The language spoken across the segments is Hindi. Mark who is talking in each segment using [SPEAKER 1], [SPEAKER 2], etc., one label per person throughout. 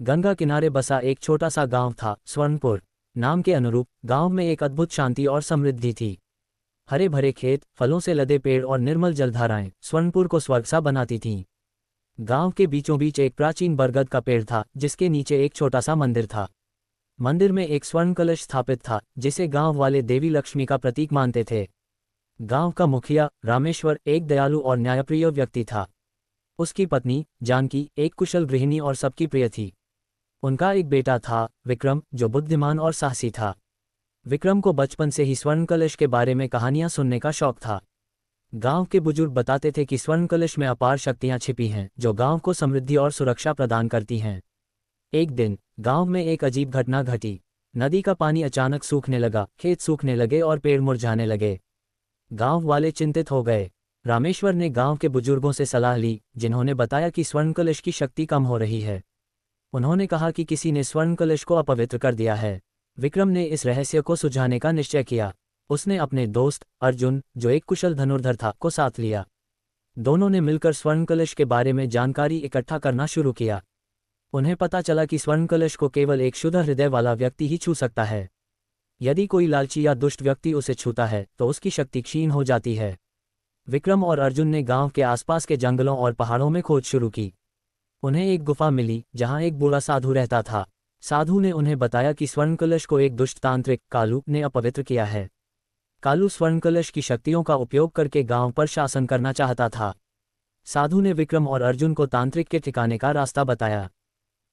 [SPEAKER 1] गंगा किनारे बसा एक छोटा सा गांव था, स्वर्णपुर। नाम के अनुरूप गांव में एक अद्भुत शांति और समृद्धि थी। हरे भरे खेत, फलों से लदे पेड़ और निर्मल जलधाराएं स्वर्णपुर को स्वर्ग सा बनाती थीं। गांव के बीचों बीच एक प्राचीन बरगद का पेड़ था, जिसके नीचे एक छोटा सा मंदिर था। मंदिर में एक स्वर्ण कलश स्थापित था, जिसे गांव वाले देवी लक्ष्मी का प्रतीक मानते थे। गांव का मुखिया रामेश्वर एक दयालु और न्यायप्रिय व्यक्ति था। उसकी पत्नी जानकी एक कुशल गृहिणी और सबकी प्रिय थी। उनका एक बेटा था, विक्रम, जो बुद्धिमान और साहसी था। विक्रम को बचपन से ही स्वर्ण कलश के बारे में कहानियां सुनने का शौक था। गांव के बुजुर्ग बताते थे कि स्वर्ण कलश में अपार शक्तियां छिपी हैं, जो गांव को समृद्धि और सुरक्षा प्रदान करती हैं। एक दिन गांव में एक अजीब घटना घटी। नदी का पानी अचानक सूखने लगा, खेत सूखने लगे और पेड़ मुरझाने लगे। गांव वाले चिंतित हो गए। रामेश्वर ने गांव के बुजुर्गों से सलाह ली, जिन्होंने बताया कि स्वर्ण कलश की शक्ति कम हो रही है। उन्होंने कहा कि किसी ने स्वर्ण कलश को अपवित्र कर दिया है। विक्रम ने इस रहस्य को सुलझाने का निश्चय किया। उसने अपने दोस्त अर्जुन, जो एक कुशल धनुर्धर था, को साथ लिया। दोनों ने मिलकर स्वर्ण कलश के बारे में जानकारी इकट्ठा करना शुरू किया। उन्हें पता चला कि स्वर्ण कलश को केवल एक शुद्ध हृदय वाला व्यक्ति ही छू सकता है। यदि कोई लालची या दुष्ट व्यक्ति उसे छूता है तो उसकी शक्ति क्षीण हो जाती है। विक्रम और अर्जुन ने गांव के आसपास के जंगलों और पहाड़ों में खोज शुरू की। उन्हें एक गुफा मिली, जहां एक बूढ़ा साधु रहता था। साधु ने उन्हें बताया कि स्वर्ण कलश को एक दुष्ट तांत्रिक कालू ने अपवित्र किया है। कालू स्वर्ण कलश की शक्तियों का उपयोग करके गांव पर शासन करना चाहता था। साधु ने विक्रम और अर्जुन को तांत्रिक के ठिकाने का रास्ता बताया।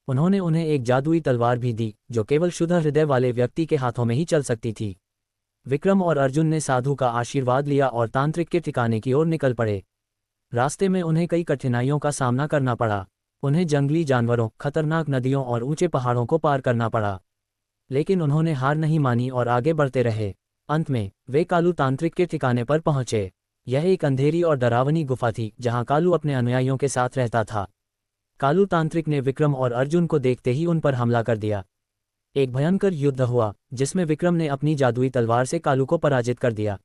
[SPEAKER 1] उन्होंने उन्हें एक जादुई तलवार भी दी, जो केवल शुद्ध हृदय वाले व्यक्ति के हाथों में ही चल सकती थी। विक्रम और अर्जुन ने साधु का आशीर्वाद लिया और तांत्रिक के ठिकाने की ओर निकल पड़े। रास्ते में उन्हें कई कठिनाइयों का सामना करना पड़ा। उन्हें जंगली जानवरों, खतरनाक नदियों और ऊंचे पहाड़ों को पार करना पड़ा। लेकिन उन्होंने हार नहीं मानी और आगे बढ़ते रहे। अंत में वे कालू तांत्रिक के ठिकाने पर पहुंचे। यह एक अंधेरी और डरावनी गुफा थी, जहां कालू अपने अनुयायियों के साथ रहता था। कालू तांत्रिक ने विक्रम और अर्जुन को देखते ही उन पर हमला कर दिया। एक भयंकर युद्ध हुआ, जिसमें विक्रम ने अपनी जादुई तलवार से कालू को पराजित कर दिया।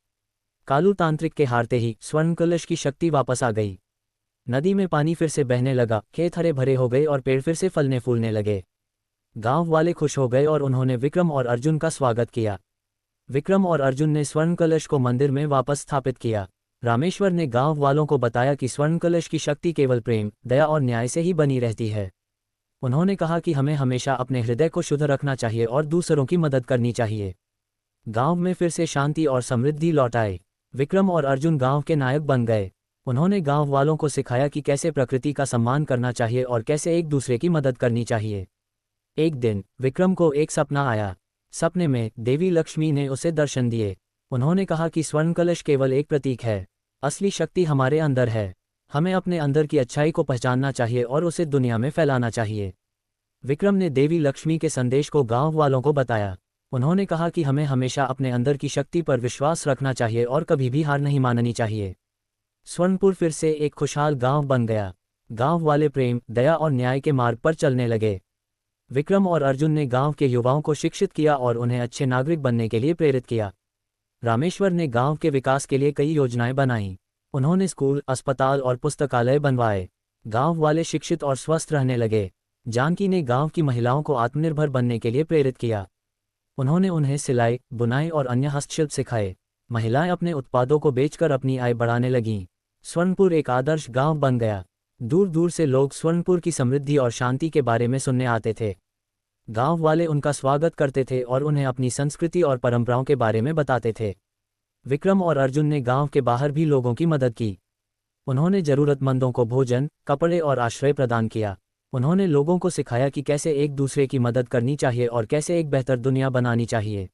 [SPEAKER 1] कालू तांत्रिक के हारते ही स्वर्ण कलश की शक्ति वापस आ गई। नदी में पानी फिर से बहने लगा, खेत हरे भरे हो गए और पेड़ फिर से फलने फूलने लगे। गांव वाले खुश हो गए और उन्होंने विक्रम और अर्जुन का स्वागत किया। विक्रम और अर्जुन ने स्वर्ण कलश को मंदिर में वापस स्थापित किया। रामेश्वर ने गांव वालों को बताया कि स्वर्ण कलश की शक्ति केवल प्रेम, दया और न्याय से ही बनी रहती है। उन्होंने कहा कि हमें हमेशा अपने हृदय को शुद्ध रखना चाहिए और दूसरों की मदद करनी चाहिए। गांव में फिर से शांति और समृद्धि लौट आई। विक्रम और अर्जुन गांव के नायक बन गए। उन्होंने गांव वालों को सिखाया कि कैसे प्रकृति का सम्मान करना चाहिए और कैसे एक दूसरे की मदद करनी चाहिए। एक दिन विक्रम को एक सपना आया। सपने में देवी लक्ष्मी ने उसे दर्शन दिए। उन्होंने कहा कि स्वर्ण कलश केवल एक प्रतीक है, असली शक्ति हमारे अंदर है। हमें अपने अंदर की अच्छाई को पहचानना चाहिए और उसे दुनिया में फैलाना चाहिए। विक्रम ने देवी लक्ष्मी के संदेश को गांव वालों को बताया। उन्होंने कहा कि हमें हमेशा अपने अंदर की शक्ति पर विश्वास रखना चाहिए और कभी भी हार नहीं माननी चाहिए। स्वर्णपुर फिर से एक खुशहाल गांव बन गया। गांव वाले प्रेम, दया और न्याय के मार्ग पर चलने लगे। विक्रम और अर्जुन ने गांव के युवाओं को शिक्षित किया और उन्हें अच्छे नागरिक बनने के लिए प्रेरित किया। रामेश्वर ने गांव के विकास के लिए कई योजनाएं बनाईं। उन्होंने स्कूल, अस्पताल और पुस्तकालय बनवाए। गांव वाले शिक्षित और स्वस्थ रहने लगे। जानकी ने गांव की महिलाओं को आत्मनिर्भर बनने के लिए प्रेरित किया। उन्होंने उन्हें सिलाई, बुनाई और अन्य हस्तशिल्प सिखाए। महिलाएं अपने उत्पादों को बेचकर अपनी आय बढ़ाने लगीं। स्वर्णपुर एक आदर्श गांव बन गया। दूर दूर से लोग स्वर्णपुर की समृद्धि और शांति के बारे में सुनने आते थे। गांव वाले उनका स्वागत करते थे और उन्हें अपनी संस्कृति और परंपराओं के बारे में बताते थे। विक्रम और अर्जुन ने गांव के बाहर भी लोगों की मदद की। उन्होंने जरूरतमंदों को भोजन, कपड़े और आश्रय प्रदान किया। उन्होंने लोगों को सिखाया कि कैसे एक दूसरे की मदद करनी चाहिए और कैसे एक बेहतर दुनिया बनानी चाहिए।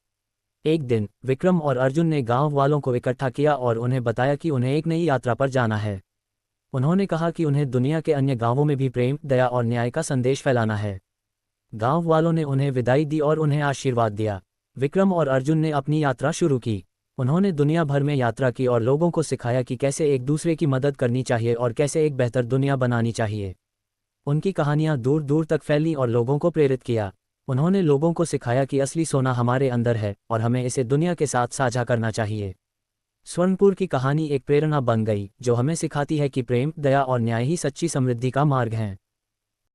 [SPEAKER 1] एक दिन विक्रम और अर्जुन ने गांव वालों को इकट्ठा किया और उन्हें बताया कि उन्हें एक नई यात्रा पर जाना है। उन्होंने कहा कि उन्हें दुनिया के अन्य गांवों में भी प्रेम, दया और न्याय का संदेश फैलाना है। गांव वालों ने उन्हें विदाई दी और उन्हें आशीर्वाद दिया। विक्रम और अर्जुन ने अपनी यात्रा शुरू की। उन्होंने दुनिया भर में यात्रा की और लोगों को सिखाया कि कैसे एक दूसरे की मदद करनी चाहिए और कैसे एक बेहतर दुनिया बनानी चाहिए। उनकी कहानियां दूर दूर तक फैलीं और लोगों को प्रेरित किया। उन्होंने लोगों को सिखाया कि असली सोना हमारे अंदर है और हमें इसे दुनिया के साथ साझा करना चाहिए। स्वर्णपुर की कहानी एक प्रेरणा बन गई, जो हमें सिखाती है कि प्रेम, दया और न्याय ही सच्ची समृद्धि का मार्ग हैं।